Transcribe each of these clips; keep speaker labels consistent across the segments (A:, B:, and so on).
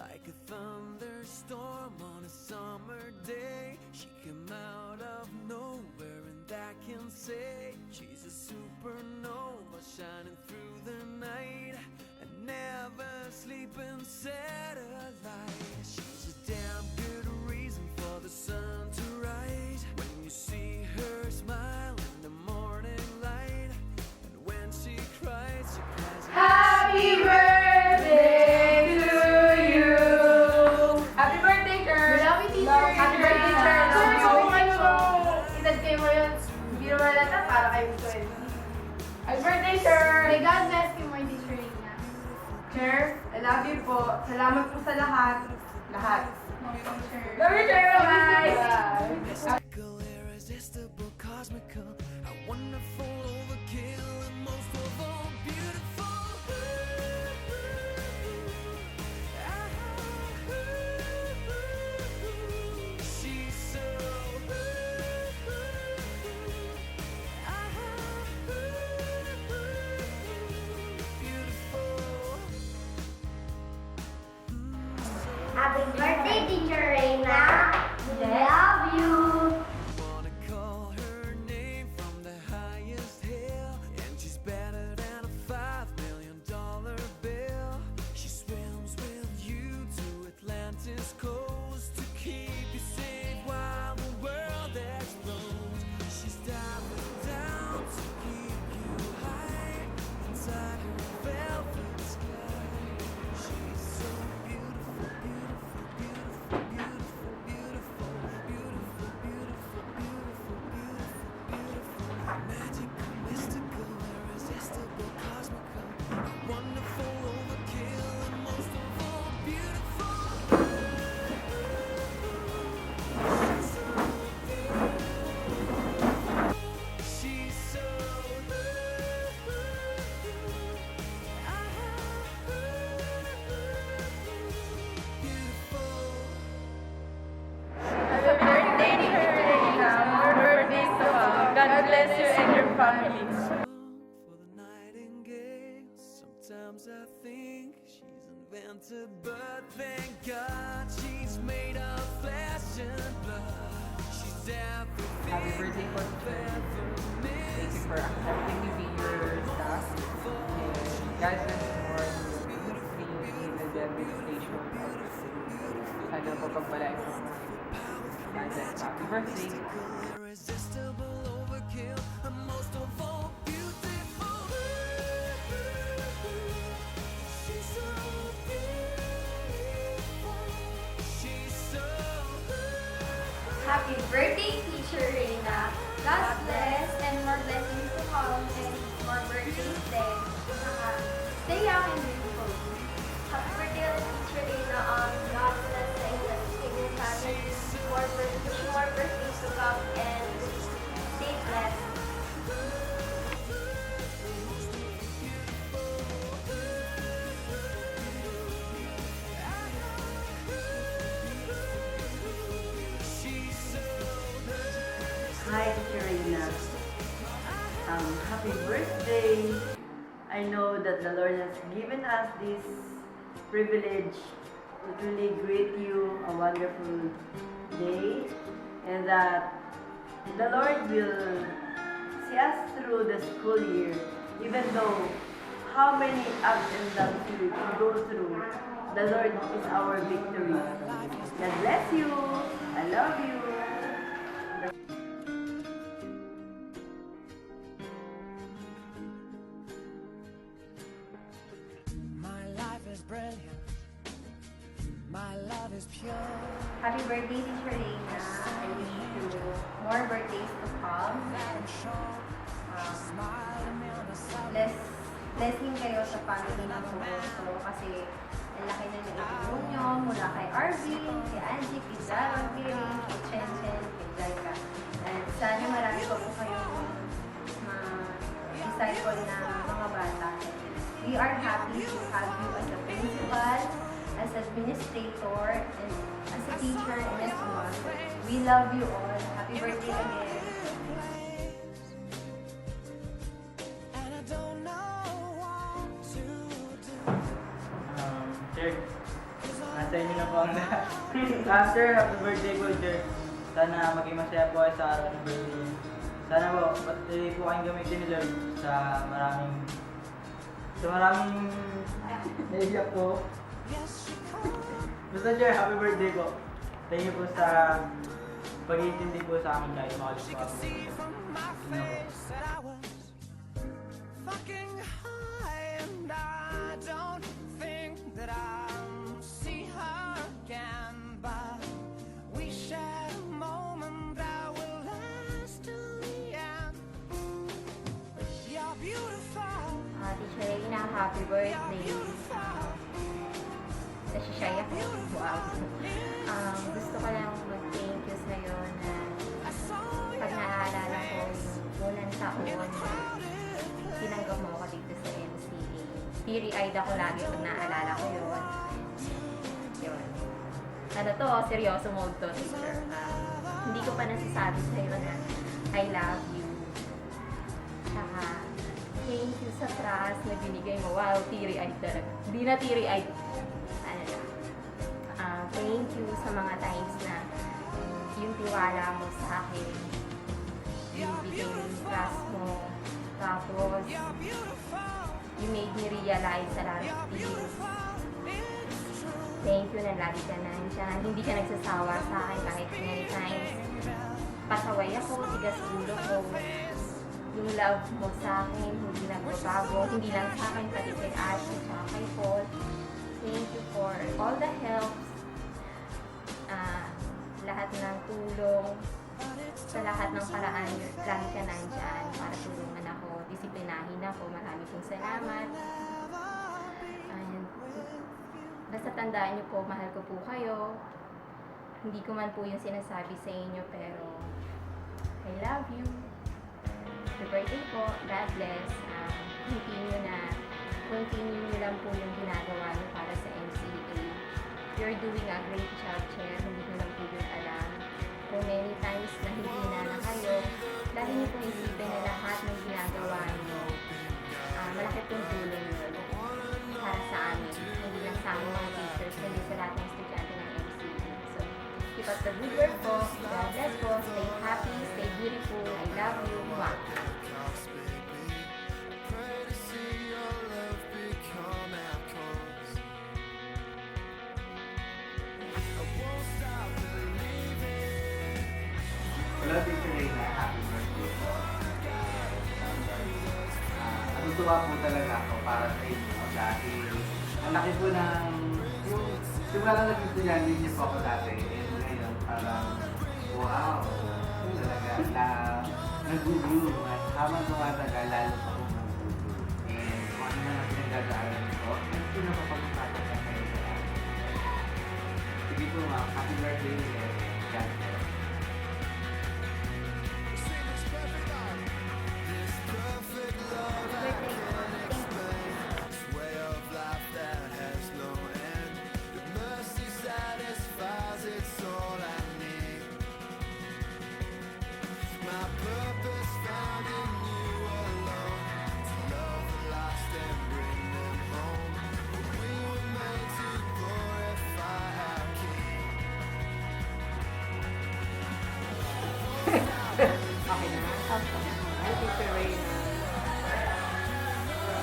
A: Like a thunderstorm on a summer day, she came out of nowhere, and I can say she's a supernova shining through the night, a never sleeping satellite. She's a damn good reason for the sun to rise when you see her smile in the morning light, and when she cries,
B: Happy birthday to you! Happy birthday, girl!
C: We love you, teacher!
B: Happy birthday, teacher!
C: Sir,
B: Love
C: so
B: you.
C: much po! Edad kayo ngayon, hindi naman nata para kayo 20.
B: Happy birthday, sir!
C: May God bless you, my teacher Reina.
B: Sir, I love you po. Salamat po sa lahat. Lahat.
C: No, teacher.
B: Love you, sir! Bye!
A: mystical, irresistible, cosmical, a wonderful overkill, and most of all beautiful. She's so beautiful.
D: Happy birthday, Teacher Reina. We love you.
A: Wanna call her name from the highest hill, and she's better than a $5 million bill. She swims with you to Atlantis coast to keep you safe while the world explodes. She's diving down to keep you high inside her velvet sky. She's so beautiful, beautiful, beautiful, beautiful, beautiful, beautiful, beautiful, beautiful, beautiful, beautiful, magical, mystical, irresistible, cosmical, wonderful, overkill, and most of all beautiful. She's so beautiful.
B: Happy birthday, Teacher Reina. More birthdays to come. God bless you and your family.
A: For the nightingale, sometimes I think she's invented, but thank God she's made of flesh and blood. She's everything.
E: Happy birthday po, Teacher. Thank you for accepting me being your staff. And God bless you more in the devastation. Sana po pagpalain po mo. And then, happy birthday.
A: Irresistible overkill, and most of all beautiful. She's so beautiful. She's so
D: Happy birthday, Teacher Reina. God bless and more blessings to come and more birthdays then. Stay young and beautiful. Happy birthday, Teacher Reina. God bless and keep your family. More birthdays to come and stay blessed.
F: Hi, Teacher Reina. Happy birthday! I know that the Lord has given us this privilege to truly greet you a wonderful day, and that the Lord will see us through the school year, even though how many ups and downs we go through. The Lord is our victory. God bless you. I love you.
A: My life is brilliant. My love is pure.
D: Happy birthday, Teacher Reina. I wish you more birthdays to come. Blessing kayo sa family ng Toronto kasi ang laki na naitulong nyo mula kay Arvin, kay Angie, kay Zara, kay Rin, kay Chen Chen, kay Jaika. And sana marami pa po kayong ma-disciple na mga bata. We are happy to have you as a principal, as administrator, and as a teacher and as a mother. We love you all. Happy birthday again.
A: And I don't know what to do.
E: Sir, nasa
G: po. Sir, happy birthday po, sir. Sana maging masaya po kayo sa araw ng birthday. Sana po, patuloy po kayong gamitin ni Lord sa maraming naiyak po. Basta sir, happy birthday po. Thank you po sa pag-iintindi po sa amin kahit mahal po ako.
A: Said I was fucking high, and I don't think that I'll see her again. But we shared a moment that will last till the end. You're beautiful.
B: Teacher Reina, happy birthday. Nasishay ako. Wow. Gusto ko lang mag-thank you sa'yo na pag naaalala ko yung unang taon na tinanggap mo ako dito sa MCA. Teary-eyed ako lagi pag naaalala ko yun. Yun. Ano to, seryoso mode to, teacher. Hindi ko pa nasasabi sa'yo na I love you. Tsaka, thank you sa trust na binigay mo. Wow, teary-eyed talaga. Hindi na teary-eyed. Ano lang. Thank you sa mga times na yung tiwala mo sa akin. Yung bigay yung trust mo. Tapos, you made me realize a lot of things. Thank you na lagi ka nandiyan. Hindi ka nagsasawa sa akin kahit many times. Pasaway ako, tigas ulo ko. Yung love mo sa akin, hindi nagbabago. Hindi lang sa akin, pati kay Ashley at kay Paul. Thank you for all the helps. Lahat ng tulong. Sa lahat ng paraan, lagi ka nandyan para tulungan ako. Disiplinahin ako. Marami pong salamat. And, basta tandaan niyo po, mahal ko po kayo. Hindi ko man po yung sinasabi sa inyo, pero I love you. Happy birthday po. God bless. Continue nyo lang po yung ginagawa niyo para sa MCA. You're doing a great job, Chair. Hindi nyo lang po yun alam. Kung many times na hindi na kayo, lagi niyo pong isipin na lahat ng ginagawa niyo, malaki pong tulong yun para sa amin. Hindi lang sa aming mga teachers, hindi sa lahat ng estudyante ng MCA. So, keep up the good work po. God bless po. Stay happy, stay beautiful. I love you. Mwah.
H: Hello, Teacher Reina. Happy birthday po. Natutuwa po talaga ako para sa inyo dahil ang laki po ng simula lang naging estudyante niyo po ako dati and ngayon parang wow, talaga na nag-groove at habang tumatagal lalo pa po nag-groove and kung ano na ang pinagdadaanan ko at pinapapag-usapan na kayo sa akin. Sige po ma'am, happy birthday and God bless.
E: Okay na. Hi, Teacher Reina.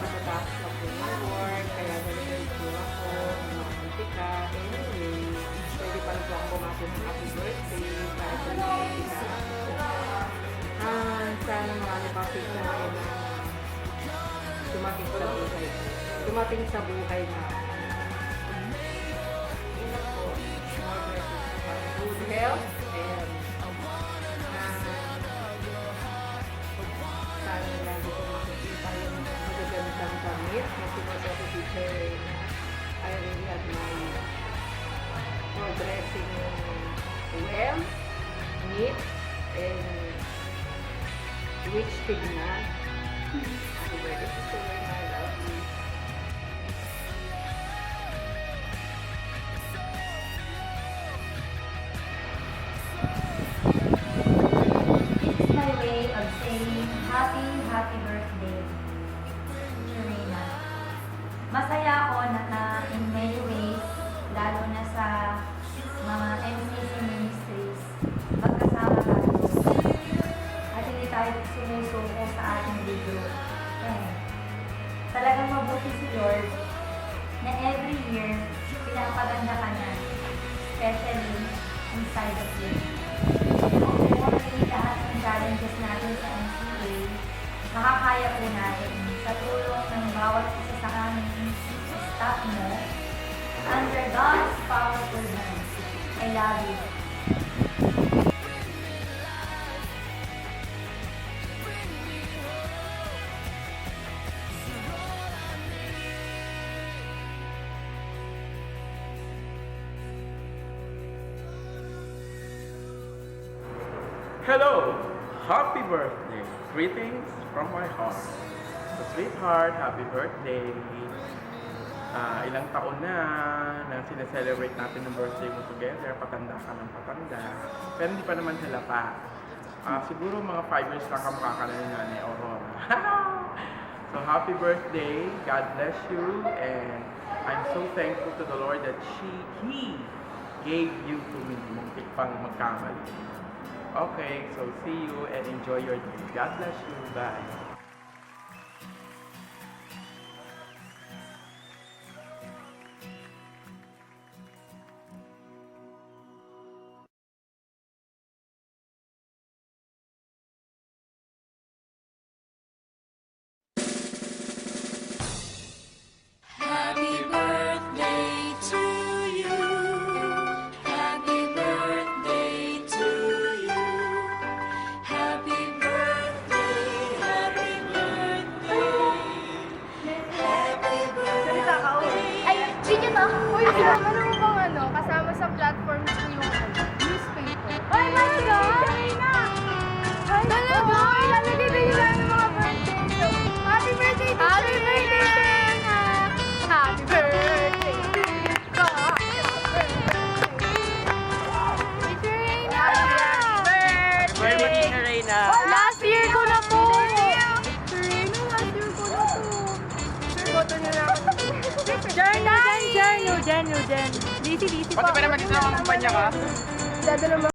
E: Matatapos ako yung work, kaya nalilay po ako, mamuntika. Anyway, pwede pa rin po ako pumasok ng happy birthday para sa mamuntika. Sana marami pa kasi na ngayon na dumating sa buhay na good health and sana lagi ko makikita yung magagandang damit na sinuot ako Teacher Reina. I really admire for dressing well, neat, and rich tignan. Happy birthday, Teacher Reina. I love you.
B: It's my way of saying happy birthday, Serena. Masaya ako na in many ways, lalo na sa natin sa NCA, makakaya po natin sa tulong ng bawat isa sa aming staff mo under God's powerful hands. I love you.
I: Hello! Happy birthday! Greetings from my heart. So, sweetheart, happy birthday! Ilang taon na sineselebrate natin ng birthday mo together. Patanda ka ng patanda. Pero hindi pa naman halata. Siguro mga 5 years lang kamukha ka na ni Nanay Aurora. So, happy birthday! God bless you. And I'm so thankful to the Lord that He gave you to me. Muntik pang magkamali. Okay, so see you and enjoy your day. God bless you. Bye.
A: Happy birthday to you. Happy birthday to you. Happy birthday, happy birthday. Happy birthday.
C: Ay, video to. Uy, kasama mo bang ano, kasama sa platforms ko yung newspaper. Ay, talaga? Talaga? Ilalagay din nila ng mga birthday. So, happy birthday to Happy birthday to Happy birthday to
G: Happy birthday, Reyna!
C: Last year ko na po! Serena, last year ko na po. Boto niyo na ako. Jordan! Jen. Lisi po.
E: Pati ba naman dito ang kumpanya ka?
C: Dado naman.